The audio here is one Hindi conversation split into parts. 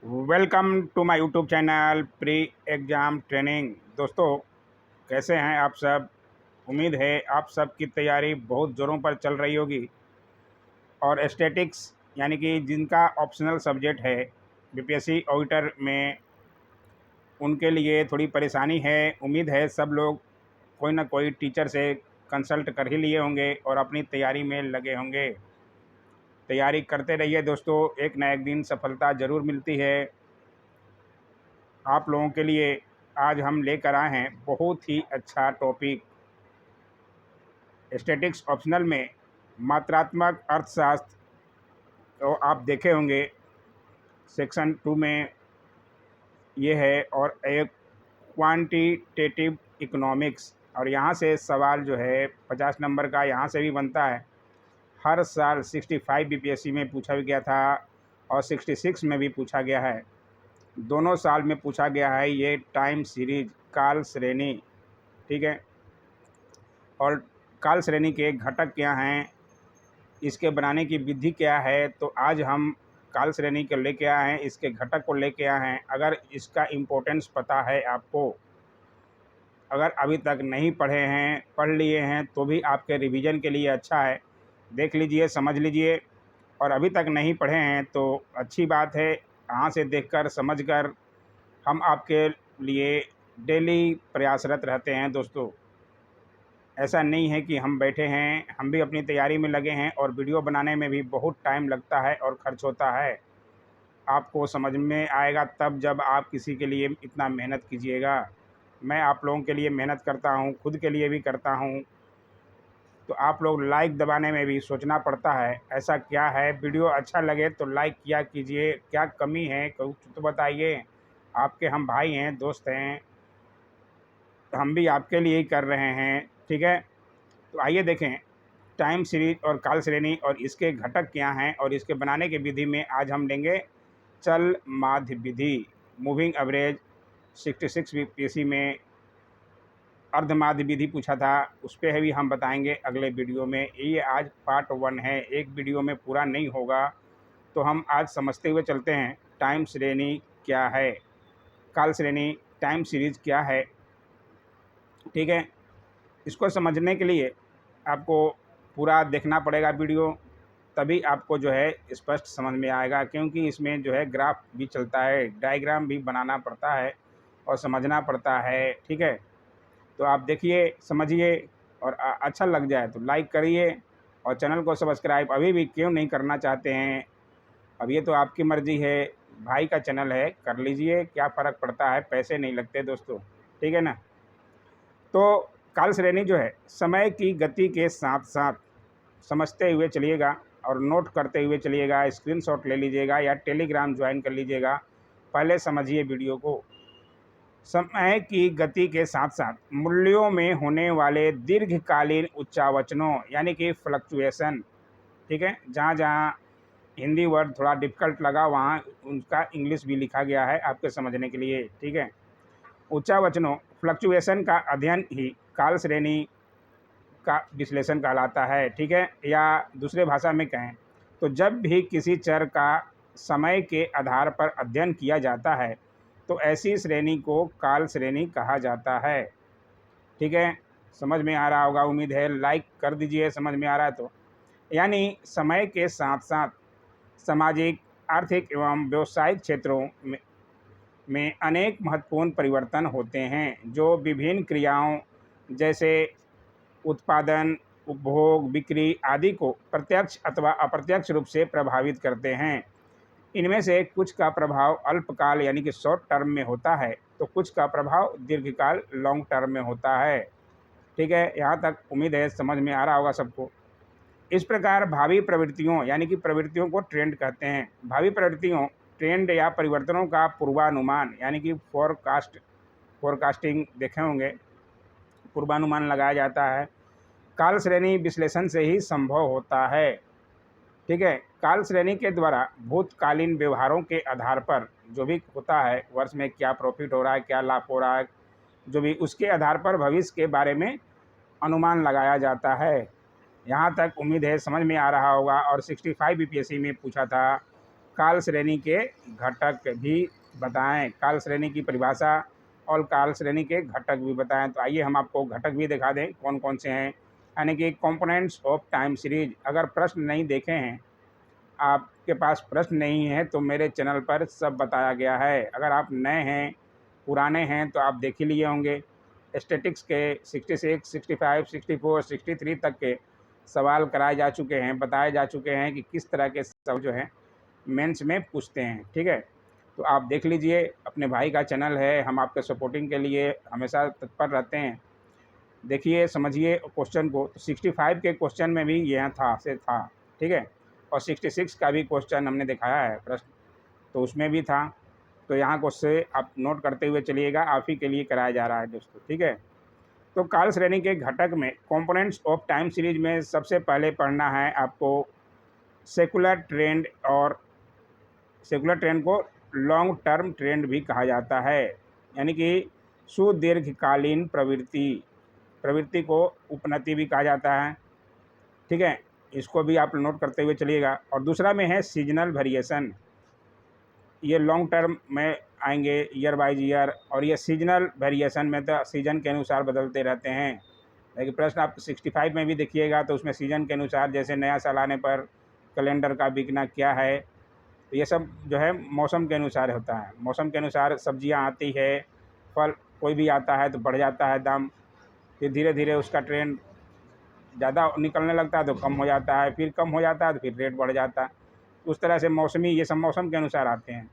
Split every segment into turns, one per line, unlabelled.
Welcome to my YouTube channel pre exam training. दोस्तों, कैसे हैं आप सब? उम्मीद है आप सब की तैयारी बहुत ज़ोरों पर चल रही होगी। और स्टैटिक्स यानी कि जिनका ऑप्शनल सब्जेक्ट है बीपीएससी ऑडिटर में, उनके लिए थोड़ी परेशानी है। उम्मीद है सब लोग कोई ना कोई टीचर से कंसल्ट कर ही लिए होंगे और अपनी तैयारी में लगे होंगे। तैयारी करते रहिए दोस्तों, एक ना एक दिन सफलता ज़रूर मिलती है। आप लोगों के लिए आज हम लेकर आए हैं बहुत ही अच्छा टॉपिक। स्टैटिक्स ऑप्शनल में मात्रात्मक अर्थशास्त्र, तो आप देखे होंगे सेक्शन 2 में ये है, और एक क्वांटिटेटिव इकोनॉमिक्स। और यहाँ से सवाल जो है 50 नंबर का यहाँ से भी बनता है। हर साल 65 बीपीएससी में पूछा भी गया था और 66 में भी पूछा गया है। दोनों साल में पूछा गया है ये टाइम सीरीज काल श्रेणी। ठीक है, और काल श्रेणी के घटक क्या हैं, इसके बनाने की विधि क्या है, तो आज हम काल श्रेणी को लेके आए हैं, इसके घटक को लेके आए हैं। अगर इसका इम्पोर्टेंस पता है आपको, अगर अभी तक नहीं पढ़े हैं, पढ़ लिए हैं, तो भी आपके रिवीजन के लिए अच्छा है। देख लीजिए, समझ लीजिए। और अभी तक नहीं पढ़े हैं तो अच्छी बात है, यहाँ से देखकर समझकर हम आपके लिए डेली प्रयासरत रहते हैं दोस्तों। ऐसा नहीं है कि हम बैठे हैं, हम भी अपनी तैयारी में लगे हैं और वीडियो बनाने में भी बहुत टाइम लगता है और खर्च होता है। आपको समझ में आएगा तब जब आप किसी के लिए इतना मेहनत कीजिएगा। मैं आप लोगों के लिए मेहनत करता हूँ, खुद के लिए भी करता हूँ, तो आप लोग लाइक दबाने में भी सोचना पड़ता है। ऐसा क्या है, वीडियो अच्छा लगे तो लाइक किया कीजिए। क्या कमी है कुछ तो बताइए। आपके हम भाई हैं, दोस्त हैं, तो हम भी आपके लिए ही कर रहे हैं। ठीक है, तो आइए देखें टाइम सीरीज और काल श्रेणी और इसके घटक क्या हैं, और इसके बनाने की विधि में आज हम लेंगे चल माध्य विधि। मूविंग एवरेज 66 बीपीएससी में अर्धमाध्य विधि पूछा था, उस पर भी हम बताएंगे अगले वीडियो में। ये आज पार्ट 1 है, एक वीडियो में पूरा नहीं होगा। तो हम आज समझते हुए चलते हैं टाइम श्रेणी क्या है, काल श्रेणी टाइम सीरीज क्या है। ठीक है, इसको समझने के लिए आपको पूरा देखना पड़ेगा वीडियो, तभी आपको जो है स्पष्ट समझ में आएगा। क्योंकि इसमें जो है ग्राफ भी चलता है, डायग्राम भी बनाना पड़ता है और समझना पड़ता है। ठीक है, तो आप देखिए, समझिए, और अच्छा लग जाए तो लाइक करिए, और चैनल को सब्सक्राइब अभी भी क्यों नहीं करना चाहते हैं, अब ये तो आपकी मर्ज़ी है। भाई का चैनल है, कर लीजिए, क्या फ़र्क पड़ता है, पैसे नहीं लगते दोस्तों। ठीक है ना। तो काल श्रेणी जो है समय की गति के साथ साथ समझते हुए चलिएगा और नोट करते हुए चलिएगा। स्क्रीनशॉट ले लीजिएगा या टेलीग्राम ज्वाइन कर लीजिएगा। पहले समझिए वीडियो को। समय की गति के साथ साथ मूल्यों में होने वाले दीर्घकालीन उच्चावचनों यानी कि फ्लक्चुएशन। ठीक है, जहाँ जहाँ हिंदी वर्ड थोड़ा डिफ़िकल्ट लगा वहाँ उनका इंग्लिश भी लिखा गया है आपके समझने के लिए। ठीक है, उच्चावचनों फ्लक्चुएशन का अध्ययन ही काल श्रेणी का विश्लेषण कहलाता है। ठीक है, या दूसरे भाषा में कहें तो जब भी किसी चर का समय के आधार पर अध्ययन किया जाता है तो ऐसी श्रेणी को काल श्रेणी कहा जाता है। ठीक है, समझ में आ रहा होगा, उम्मीद है। लाइक कर दीजिए समझ में आ रहा है तो। यानी समय के साथ साथ सामाजिक, आर्थिक एवं व्यावसायिक क्षेत्रों में अनेक महत्वपूर्ण परिवर्तन होते हैं जो विभिन्न क्रियाओं जैसे उत्पादन, उपभोग, बिक्री आदि को प्रत्यक्ष अथवा अप्रत्यक्ष रूप से प्रभावित करते हैं। इनमें से कुछ का प्रभाव अल्पकाल यानी कि शॉर्ट टर्म में होता है, तो कुछ का प्रभाव दीर्घकाल लॉन्ग टर्म में होता है। ठीक है, यहाँ तक उम्मीद है समझ में आ रहा होगा सबको। इस प्रकार भावी प्रवृत्तियों यानी कि प्रवृत्तियों को ट्रेंड कहते हैं। भावी प्रवृत्तियों, ट्रेंड या परिवर्तनों का पूर्वानुमान यानी कि फोरकास्टिंग देखे होंगे, पूर्वानुमान लगाया जाता है, काल श्रेणी विश्लेषण से ही संभव होता है। ठीक है, काल श्रेणी के द्वारा भूतकालीन व्यवहारों के आधार पर जो भी होता है, वर्ष में क्या प्रॉफिट हो रहा है, क्या लाभ हो रहा है, जो भी उसके आधार पर भविष्य के बारे में अनुमान लगाया जाता है। यहाँ तक उम्मीद है समझ में आ रहा होगा। और 65 बीपीएससी में पूछा था काल श्रेणी के घटक भी बताएं। काल श्रेणी की परिभाषा और काल श्रेणी के घटक भी बताएं। तो आइए हम आपको घटक भी दिखा दें कौन कौन से हैं, यानी कि कंपोनेंट्स ऑफ टाइम सीरीज। अगर प्रश्न नहीं देखे हैं, आपके पास प्रश्न नहीं है, तो मेरे चैनल पर सब बताया गया है। अगर आप नए हैं, पुराने हैं, तो आप देख ही लिए होंगे। स्टैटिक्स के 66, 65, 64, 63 तक के सवाल कराए जा चुके हैं, बताए जा चुके हैं कि किस तरह के सब जो है मेंस में पूछते हैं। ठीक है, तो आप देख लीजिए, अपने भाई का चैनल है, हम आपके सपोर्टिंग के लिए हमेशा तत्पर रहते हैं। देखिए, समझिए क्वेश्चन को। तो 65 के क्वेश्चन में भी यह था, ठीक है, और 66 का भी क्वेश्चन हमने दिखाया है प्रश्न, तो उसमें भी था। तो यहाँ को से आप नोट करते हुए चलिएगा, आप ही के लिए कराया जा रहा है दोस्तों। ठीक है, तो काल श्रेणी के घटक में कंपोनेंट्स ऑफ टाइम सीरीज में सबसे पहले पढ़ना है आपको सेकुलर ट्रेंड, और सेकुलर ट्रेंड को लॉन्ग टर्म ट्रेंड भी कहा जाता है, यानी कि सुदीर्घकालीन प्रवृत्ति को उपनति भी कहा जाता है। ठीक है, इसको भी आप नोट करते हुए चलिएगा। और दूसरा में है सीजनल वेरिएशन, ये लॉन्ग टर्म में आएंगे, ईयर बाय ईयर, और ये सीजनल वेरिएशन में तो सीजन के अनुसार बदलते रहते हैं। लेकिन प्रश्न आप 65 में भी देखिएगा, तो उसमें सीजन के अनुसार, जैसे नया साल आने पर कैलेंडर का बिकना क्या है, तो ये सब जो है मौसम के अनुसार होता है। मौसम के अनुसार सब्जियां आती है, फल कोई भी आता है तो बढ़ जाता है दाम, फिर धीरे धीरे उसका ट्रेंड ज़्यादा निकलने लगता है तो कम हो जाता है, फिर कम हो जाता है तो फिर रेट बढ़ जाता है। उस तरह से मौसमी, ये सब मौसम के अनुसार आते हैं।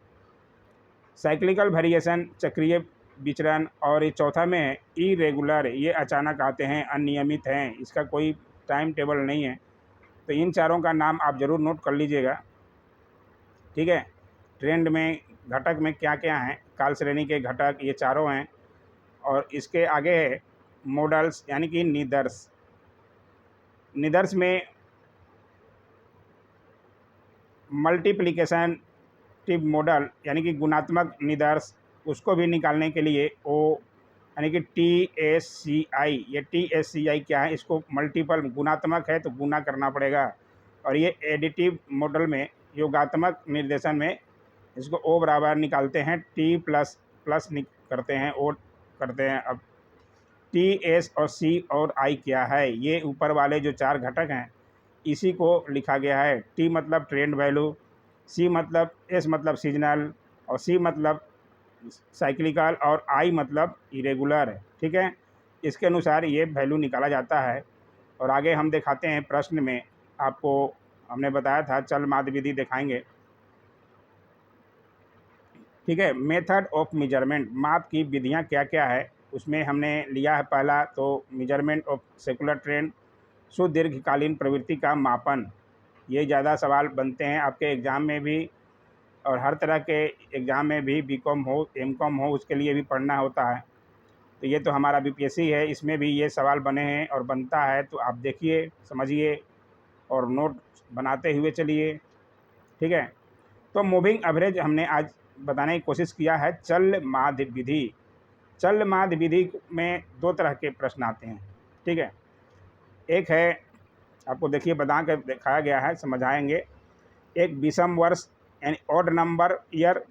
साइक्लिकल वेरिएशन, चक्रीय विचरण, और ये चौथा में है इरेगुलर, ये अचानक आते हैं, अनियमित हैं, इसका कोई टाइम टेबल नहीं है। तो इन चारों का नाम आप ज़रूर नोट कर लीजिएगा। ठीक है, ट्रेंड में घटक में क्या क्या हैं, काल श्रेणी के घटक ये चारों हैं। और इसके आगे है मॉडल्स, यानी कि निदर्श। निदर्श में मल्टीप्लिकेशन टिव मॉडल, यानी कि गुणात्मक निदर्श, उसको भी निकालने के लिए ओ, यानी कि TSCI, ये TSCI क्या है, इसको मल्टीपल, गुणात्मक है तो गुना करना पड़ेगा। और ये एडिटिव मॉडल में, योगात्मक निर्देशन में, इसको O बराबर निकालते हैं, T प्लस करते हैं, O करते हैं। अब T, S और C और I क्या है, ये ऊपर वाले जो चार घटक हैं इसी को लिखा गया है। T मतलब ट्रेंड वैल्यू, C मतलब, S मतलब सीजनल, और C मतलब साइक्लिकल, और I मतलब इरेगुलर। ठीक है, इसके अनुसार ये वैल्यू निकाला जाता है। और आगे हम दिखाते हैं प्रश्न में, आपको हमने बताया था चल माध्य विधि दिखाएंगे। ठीक है, मेथड ऑफ मेजरमेंट, माप की विधियां क्या क्या है, उसमें हमने लिया है पहला तो मेजरमेंट ऑफ सेकुलर ट्रेंड, सुदीर्घकालीन प्रवृत्ति का मापन। ये ज़्यादा सवाल बनते हैं आपके एग्ज़ाम में भी, और हर तरह के एग्ज़ाम में भी, BCom हो, MCom हो, उसके लिए भी पढ़ना होता है। तो ये तो हमारा BPSC है, इसमें भी ये सवाल बने हैं और बनता है। तो आप देखिए, समझिए और नोट बनाते हुए चलिए। ठीक है, तो मूविंग एवरेज हमने आज बताने की कोशिश किया है। चल माध्य विधि, चल माध्य विधि में दो तरह के प्रश्न आते हैं। ठीक है, एक है, आपको देखिए बता कर दिखाया गया है, समझाएंगे। एक विषम वर्ष, यानी ऑड नंबर ईयर,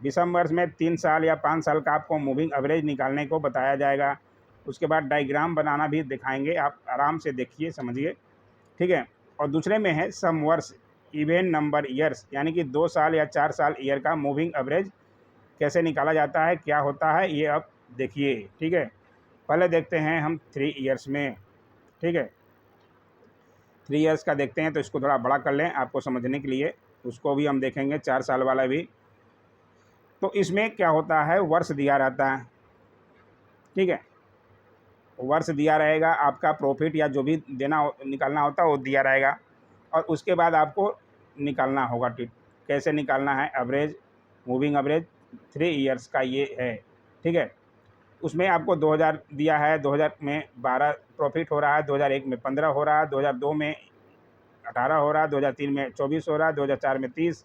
विषम वर्ष में 3 साल या 5 साल का आपको मूविंग एवरेज निकालने को बताया जाएगा। उसके बाद डायग्राम बनाना भी दिखाएंगे, आप आराम से देखिए, समझिए। ठीक है, और दूसरे में है सम वर्ष, इवन नंबर ईयर्स, यानी कि 2 साल या 4 साल ईयर का मूविंग एवरेज कैसे निकाला जाता है, क्या होता है, ये अब देखिए। ठीक है, पहले देखते हैं हम 3 ईयर्स में। ठीक है, 3 ईयर्स का देखते हैं, तो इसको थोड़ा बड़ा कर लें आपको समझने के लिए, उसको भी हम देखेंगे, 4 साल वाला भी। तो इसमें क्या होता है, वर्ष दिया रहता है। ठीक है, वर्ष दिया रहेगा, आपका प्रॉफिट या जो भी देना निकालना होता है वो दिया रहेगा, और उसके बाद आपको निकालना होगा। कैसे निकालना है, एवरेज, मूविंग एवरेज 3 ईयर्स का ये है। ठीक है, उसमें आपको 2000 दिया है, 2000 में 12 प्रॉफिट हो रहा है, 2001 में 15 हो रहा है, 2002 में 18 हो रहा है, 2003 में 24 हो रहा है, 2004 में 30,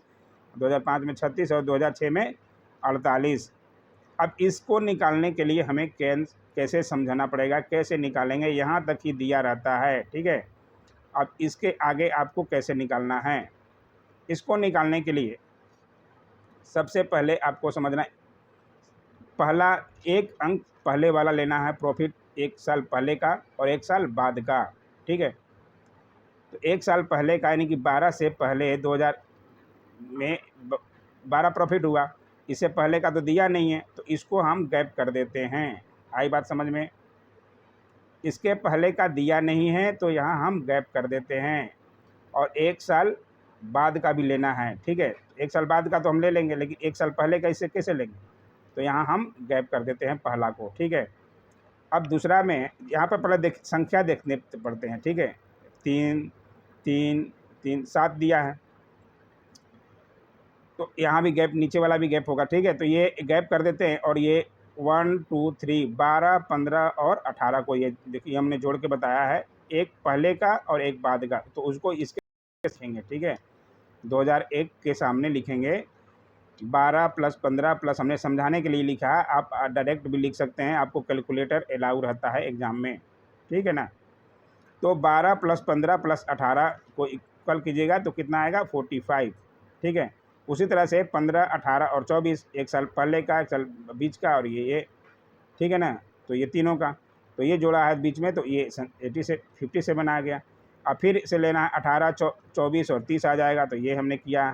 2005 में 36 और 2006 में 48। अब इसको निकालने के लिए हमें कैसे समझाना पड़ेगा, कैसे निकालेंगे, यहाँ तक ही दिया रहता है। ठीक है, अब इसके आगे आपको कैसे निकालना है, इसको निकालने के लिए सबसे पहले आपको समझना है, पहला एक अंक पहले वाला लेना है प्रॉफिट, 1 साल पहले का और 1 साल बाद का, ठीक है। तो 1 साल पहले का यानी कि 12 से पहले 2000 में 12 प्रॉफिट हुआ, इससे पहले का तो दिया नहीं है, तो इसको हम गैप कर देते हैं। आई बात समझ में? इसके पहले का दिया नहीं है तो यहाँ हम गैप कर देते हैं, और 1 साल बाद का भी लेना है, ठीक है। 1 साल बाद का तो हम ले लेंगे, लेकिन 1 साल पहले का इससे कैसे लेंगे, तो यहाँ हम गैप कर देते हैं पहला को, ठीक है। अब दूसरा में यहाँ पर पहले संख्या देखने पड़ते हैं, ठीक है। 3 3 3 7 दिया है, तो यहाँ भी गैप, नीचे वाला भी गैप होगा, ठीक है। तो ये गैप कर देते हैं, और ये 1 2 3 12 15 और 18 को ये देखिए हमने जोड़ के बताया है, एक पहले का और एक बाद का, तो उसको इसके लिखेंगे, ठीक है। 2001 के सामने लिखेंगे 12 + 15 प्लस, हमने समझाने के लिए लिखा है, आप डायरेक्ट भी लिख सकते हैं, आपको कैलकुलेटर अलाउ रहता है एग्ज़ाम में, ठीक है ना। तो 12 + 15 + 18 को इक्वल कीजिएगा तो कितना आएगा 45, ठीक है। उसी तरह से 15 18 और 24, 1 साल पहले का, 1 साल बीच का, और ये ठीक है ना। तो ये तीनों का, तो ये जोड़ा है बीच में, तो ये 80 से 57 आ गया। अब फिर से लेना है 18 24 और 30 आ जाएगा, तो ये हमने किया,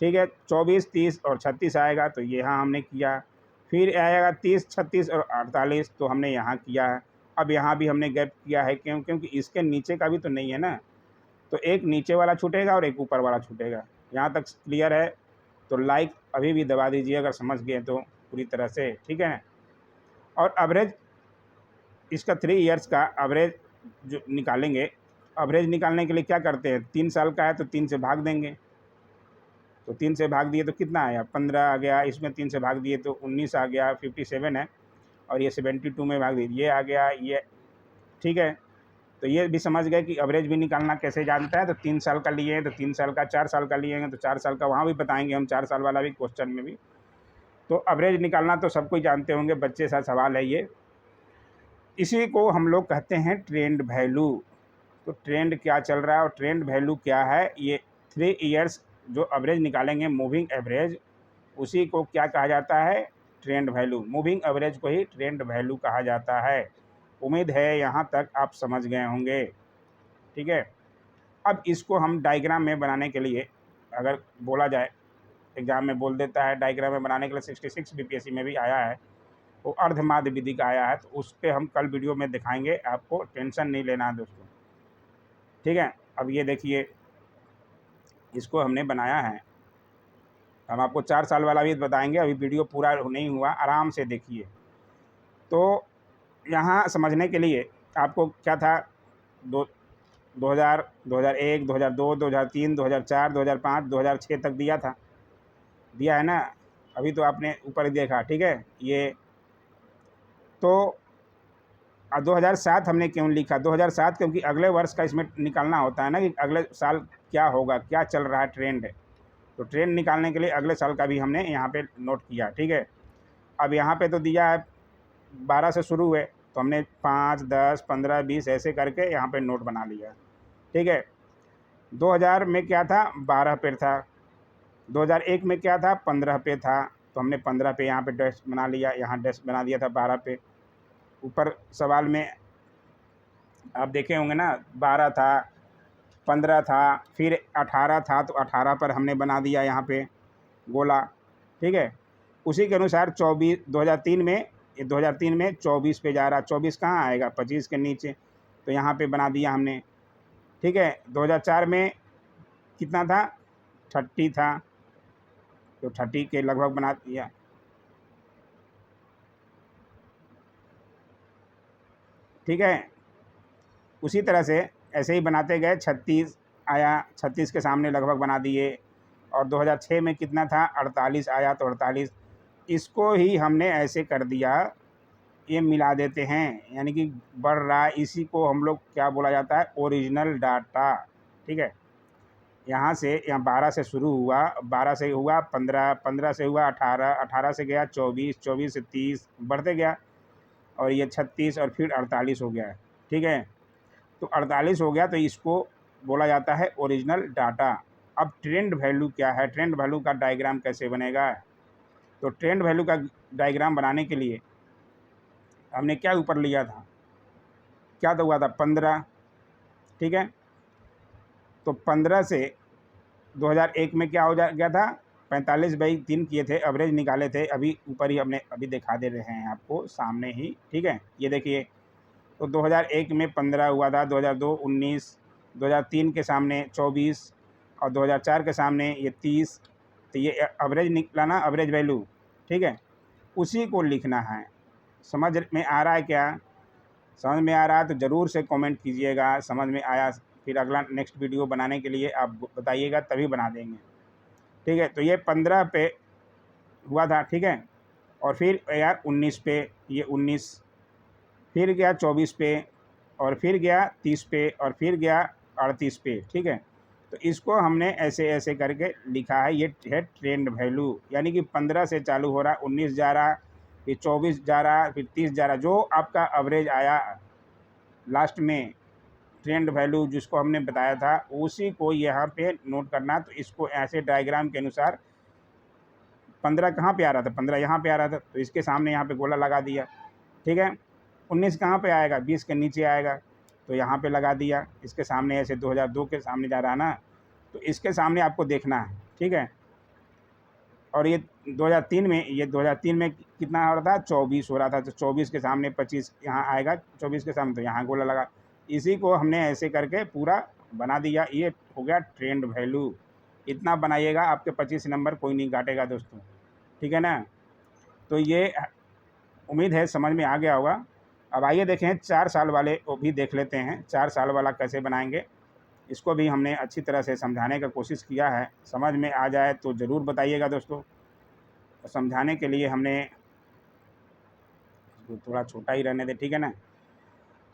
ठीक है। 24 30 और 36 आएगा, तो ये यहाँ हमने किया। फिर आएगा 30 36 और 48, तो हमने यहाँ किया है। अब यहाँ भी हमने गैप किया है, क्यों? क्योंकि इसके नीचे का भी तो नहीं है ना, तो एक नीचे वाला छूटेगा और एक ऊपर वाला छूटेगा। यहाँ तक क्लियर है? तो लाइक अभी भी दबा दीजिए अगर समझ गए तो पूरी तरह से, ठीक है। और एवरेज इसका 3 ईयर्स का एवरेज जो निकालेंगे, एवरेज निकालने के लिए क्या करते हैं, 3 साल का है तो 3 से भाग देंगे, तो 3 से भाग दिए तो कितना आया, 15 आ गया। इसमें 3 से भाग दिए तो 19 आ गया, 57 है, और ये 72 में भाग दिए, ये आ गया, ये ठीक है। तो ये भी समझ गए कि एवरेज भी निकालना कैसे जानता है। तो 3 साल का लिए हैं तो 3 साल का, 4 साल का लिए हैं तो 4 साल का, वहाँ भी बताएंगे हम 4 साल वाला भी क्वेश्चन में भी। तो एवरेज निकालना तो सब कोई जानते होंगे, बच्चे सा सवाल है ये। इसी को हम लोग कहते हैं ट्रेंड वैल्यू। तो ट्रेंड क्या चल रहा है और ट्रेंड वैल्यू क्या है, ये 3 ईयर्स जो एवरेज निकालेंगे, मूविंग एवरेज, उसी को क्या कहा जाता है, ट्रेंड वैल्यू। मूविंग एवरेज को ही ट्रेंड वैल्यू कहा जाता है। उम्मीद है यहाँ तक आप समझ गए होंगे, ठीक है। अब इसको हम डायग्राम में बनाने के लिए, अगर बोला जाए, एग्जाम में बोल देता है डायग्राम में बनाने के लिए, 66 बीपीएससी में भी आया है, वो अर्धमाध्य विधि का आया है, तो उस पर हम कल वीडियो में दिखाएंगे, आपको टेंशन नहीं लेना है दोस्तों, ठीक है। अब ये देखिए, इसको हमने बनाया है, हम आपको 4 साल वाला भी बताएंगे, अभी वीडियो पूरा नहीं हुआ, आराम से देखिए। तो यहाँ समझने के लिए आपको क्या था, 2000 2001 2002 2003 2004 2005 2006 तक दिया है ना, अभी तो आपने ऊपर ही देखा, ठीक है। ये तो 2007 हमने क्यों लिखा, 2007 क्योंकि अगले वर्ष का इसमें निकालना होता है ना, कि अगले साल क्या होगा, क्या चल रहा है ट्रेंड। तो ट्रेंड निकालने के लिए अगले साल का भी हमने यहाँ पे नोट किया, ठीक है। अब यहाँ पे तो दिया है 12 से शुरू हुए, तो हमने 5 10 15 20 ऐसे करके यहाँ पे नोट बना लिया, ठीक है। 2000 में क्या था, 12 पे था। 2001 में क्या था, 15 पे था, तो हमने 15 पे यहाँ पे डैश बना लिया, यहाँ डैश बना दिया था 12 पे। ऊपर सवाल में आप देखे होंगे ना, 12 था, 15 था, फिर 18 था, तो 18 पर हमने बना दिया यहाँ पे गोला, ठीक है। उसी के अनुसार 24 2003 में, 2003 में 24 पे जा रहा, 24 कहाँ आएगा, 25 के नीचे, तो यहाँ पे बना दिया हमने, ठीक है। 2004 में कितना था, 30 था, तो 30 के लगभग बना दिया, ठीक है। उसी तरह से ऐसे ही बनाते गए, 36 आया, 36 के सामने लगभग बना दिए। और 2006 में कितना था, 48 आया, तो 48, इसको ही हमने ऐसे कर दिया, ये मिला देते हैं, यानी कि बढ़ रहा है, इसी को हम लोग क्या बोला जाता है, ओरिजिनल डाटा, ठीक है। यहाँ से, यहाँ 12 से शुरू हुआ, 12 से हुआ 15, 15 से हुआ 18, 18 से गया 24, 24 से 30 बढ़ते गया, और ये 36 और फिर 48 हो गया, ठीक है। तो 48 हो गया, तो इसको बोला जाता है ओरिजिनल डाटा। अब ट्रेंड वैल्यू क्या है, ट्रेंड वैल्यू का डायग्राम कैसे बनेगा। तो ट्रेंड वैल्यू का डायग्राम बनाने के लिए हमने क्या ऊपर लिया था, क्या तो हुआ था 15, ठीक है। तो 15 से 2001 में क्या हो गया था, 45/3 किए थे, एवरेज निकाले थे, अभी ऊपर ही हमने अभी दिखा दे रहे हैं आपको सामने ही, ठीक है। ये देखिए, तो 2001 में 15 हुआ था, 2002 19, 2003 के सामने 24 और 2004 के सामने ये 30। तो ये एवरेज निकला ना, एवरेज वैल्यू, ठीक है। उसी को लिखना है। समझ में आ रहा है क्या? समझ में आ रहा है तो ज़रूर से कमेंट कीजिएगा, समझ में आया। फिर अगला नेक्स्ट वीडियो बनाने के लिए आप बताइएगा, तभी बना देंगे, ठीक है। तो ये 15 पे हुआ था, ठीक है। और फिर यार 19 पे, ये 19, फिर गया 24 पे, और फिर गया 30 पे, और फिर गया 38 पे, ठीक है। तो इसको हमने ऐसे ऐसे करके लिखा है, ये है ट्रेंड वैल्यू, यानी कि 15 से चालू हो रहा, 19 जा रहा, फिर 24 जा रहा, फिर 30 जा रहा, जो आपका एवरेज आया लास्ट में, ट्रेंड वैल्यू जिसको हमने बताया था, उसी को यहाँ पे नोट करना। तो इसको ऐसे डायग्राम के अनुसार 15 कहाँ पे आ रहा था, 15 यहाँ पे आ रहा था, तो इसके सामने यहाँ पे गोला लगा दिया, ठीक है। 19 कहाँ पे आएगा, 20 के नीचे आएगा, तो यहाँ पे लगा दिया। इसके सामने ऐसे 2002 के सामने जा रहा है ना, तो इसके सामने आपको देखना है, ठीक है। और ये 2003 में, ये 2003 में कितना हो रहा था, 24 हो रहा था, तो 24 के सामने 25 यहाँ आएगा, 24 के सामने, तो यहाँ गोला लगा। इसी को हमने ऐसे करके पूरा बना दिया। ये हो गया ट्रेंड वैल्यू। इतना बनाइएगा, आपके 25 नंबर कोई नहीं काटेगा दोस्तों, ठीक है ना। तो ये उम्मीद है समझ में आ गया होगा। अब आइए देखें 4 साल वाले को भी देख लेते हैं, 4 साल वाला कैसे बनाएंगे। इसको भी हमने अच्छी तरह से समझाने का कोशिश किया है, समझ में आ जाए तो ज़रूर बताइएगा दोस्तों। समझाने के लिए हमने थोड़ा छोटा ही रहने दे, ठीक है ना।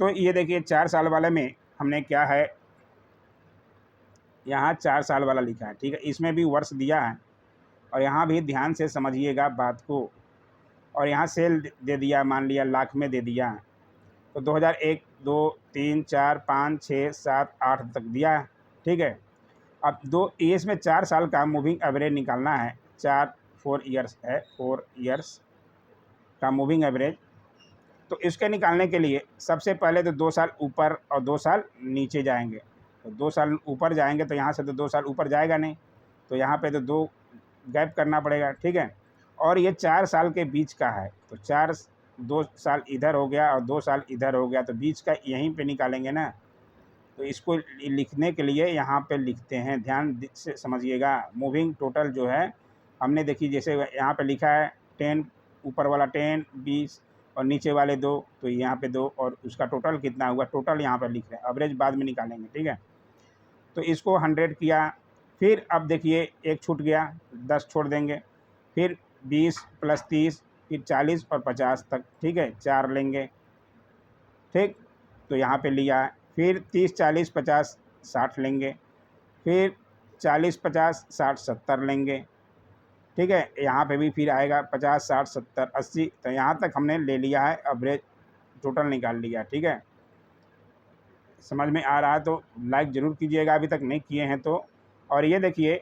तो ये देखिए 4 साल वाले में हमने क्या है, यहाँ 4 साल वाला लिखा है, ठीक है। इसमें भी वर्ष दिया है, और यहाँ भी ध्यान से समझिएगा बात को। और यहाँ सेल दे दिया, मान लिया लाख में दे दिया, तो 2001 2 3 4 5 6 7 8 तक दिया, ठीक है। अब इसमें 4 साल का मूविंग एवरेज निकालना है। 4 ईयर्स है, 4 ईयर्स का मूविंग एवरेज। तो इसके निकालने के लिए सबसे पहले तो 2 साल ऊपर और 2 साल नीचे जाएंगे। तो 2 साल ऊपर जाएंगे तो यहाँ से तो 2 साल ऊपर जाएगा नहीं, तो यहाँ पे तो 2 गैप करना पड़ेगा, ठीक है। और ये 4 साल के बीच का है, तो 2 साल इधर हो गया और 2 साल इधर हो गया, तो बीच का यहीं पे निकालेंगे ना। तो इसको लिखने के लिए यहाँ पे लिखते हैं, ध्यान से समझिएगा। मूविंग टोटल जो है हमने देखिए, जैसे यहाँ पे लिखा है 10, ऊपर वाला 10 20 और नीचे वाले 2, तो यहाँ पे 2, और उसका टोटल कितना हुआ, टोटल यहाँ पर लिख रहे हैं, एवरेज बाद में निकालेंगे, ठीक है। तो इसको 100 किया, फिर अब देखिए एक छूट गया, 10 छोड़ देंगे, फिर 20 + 30, फिर 40 और 50 तक, ठीक है, 4 लेंगे, ठीक। तो यहाँ पे लिया, फिर 30 40 50 60 लेंगे, फिर 40 50 60 70 लेंगे, ठीक है। यहाँ पे भी फिर आएगा 50 60 70 80, तो यहाँ तक हमने ले लिया है, एवरेज टोटल निकाल लिया, ठीक है। समझ में आ रहा है तो लाइक ज़रूर कीजिएगा, अभी तक नहीं किए हैं तो। और ये देखिए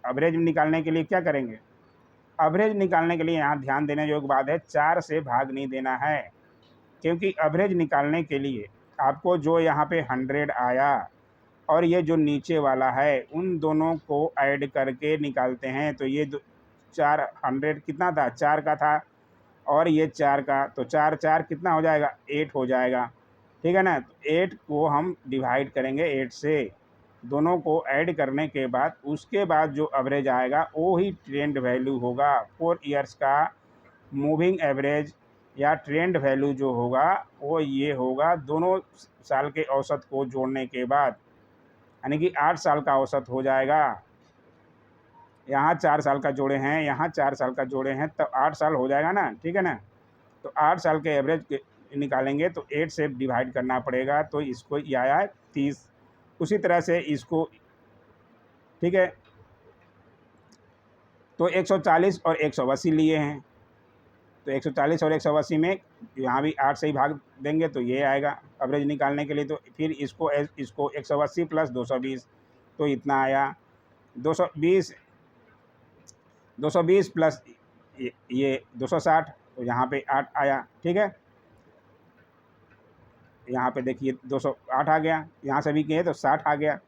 एवरेज निकालने के लिए क्या करेंगे, एवरेज निकालने के लिए यहाँ ध्यान देने योग्य बात है, 4 से भाग नहीं देना है। क्योंकि एवरेज निकालने के लिए आपको जो यहाँ पे 100 आया और ये जो नीचे वाला है, उन दोनों को ऐड करके निकालते हैं। तो ये 400 कितना था, 4 का था, और ये 4 का, तो 4 4 कितना हो जाएगा, 8 हो जाएगा, ठीक है ना। तो 8 को हम डिवाइड करेंगे 8 से, दोनों को ऐड करने के बाद उसके बाद जो एवरेज आएगा वो ही ट्रेंड वैल्यू होगा। 4 ईयर्स का मूविंग एवरेज या ट्रेंड वैल्यू जो होगा वो ये होगा, दोनों साल के औसत को जोड़ने के बाद, यानी कि 8 साल का औसत हो जाएगा। यहाँ 4 साल का जोड़े हैं, यहाँ 4 साल का जोड़े हैं, तो 8 साल हो जाएगा ना, ठीक है ना। तो 8 साल के एवरेज निकालेंगे तो 8 से डिवाइड करना पड़ेगा, तो इसको ये आया है 30। उसी तरह से इसको, ठीक है। तो 140 और 180 लिए हैं, तो 140 और 180 में यहाँ भी 8 से ही भाग देंगे, तो ये आएगा एवरेज निकालने के लिए। तो फिर इसको 180 + 220, तो इतना आया। 220 220 प्लस ये 260, तो यहाँ पे 8 आया, ठीक है। यहाँ पे देखिए 208 आ गया, यहाँ से भी किए तो 60 आ गया।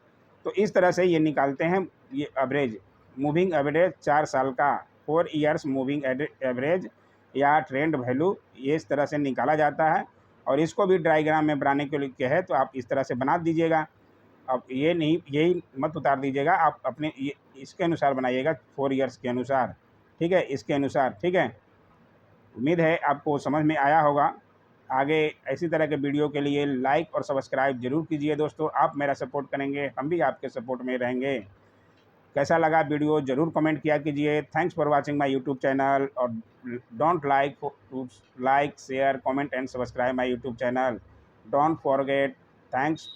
तो इस तरह से ये निकालते हैं ये एवरेज, मूविंग एवरेज 4 साल का, 4 ईयर्स मूविंग एवरेज या ट्रेंड वैल्यू, ये इस तरह से निकाला जाता है। और इसको भी डायग्राम में बनाने के लिए है तो आप इस तरह से बना दीजिएगा। अब ये नहीं, यही मत उतार दीजिएगा, आप अपने ये इसके अनुसार बनाइएगा, 4 ईयर्स के अनुसार, ठीक है, इसके अनुसार, ठीक है। उम्मीद है आपको समझ में आया होगा। आगे ऐसी तरह के वीडियो के लिए लाइक और सब्सक्राइब ज़रूर कीजिए दोस्तों। आप मेरा सपोर्ट करेंगे, हम भी आपके सपोर्ट में रहेंगे। कैसा लगा वीडियो ज़रूर कमेंट किया कीजिए। Thanks for watching my YouTube channel, और don't like share comment and subscribe my YouTube channel, don't forget. Thanks.